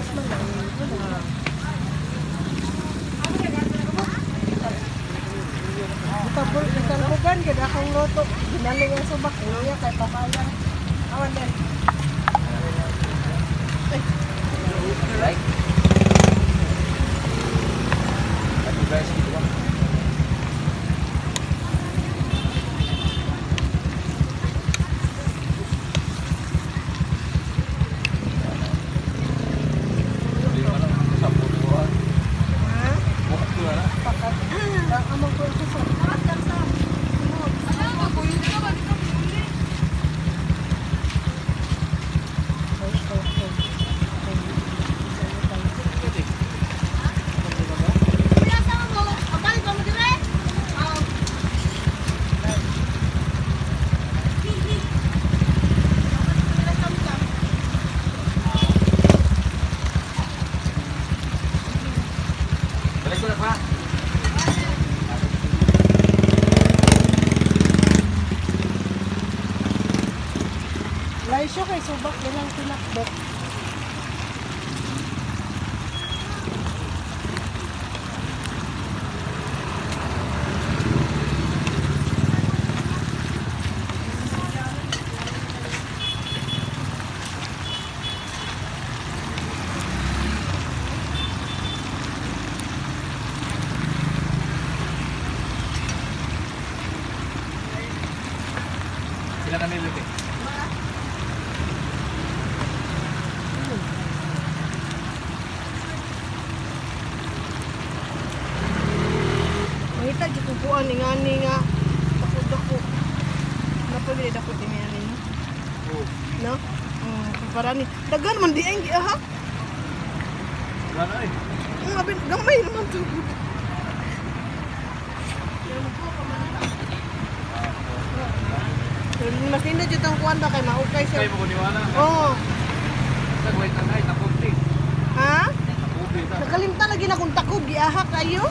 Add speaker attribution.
Speaker 1: Mas malayo. Italbugan, kada akong loto. Ginali yung subak. Iya, kay papaya. Awan din.
Speaker 2: Right? Happy guys, gitu bang.
Speaker 1: Laisyo kay subak ilang tinakbot.
Speaker 2: Sila kami ulit.
Speaker 1: Ngita di ko puan ni ngani nga dako-dako. Napuli dako ti ngani. No? Para ni dagan man di ang giahak.
Speaker 2: Wala eh.
Speaker 1: Abin gamay naman to. Mas nindot jud ang kuan ba kay maukay siya.
Speaker 2: Kaya mo kuniwala.
Speaker 1: Oo.
Speaker 2: Nagwait na ngay, nakunti.
Speaker 1: Ha?
Speaker 2: Nakunti ta.
Speaker 1: Nakalimtan lagi na kung takog giahak kayo.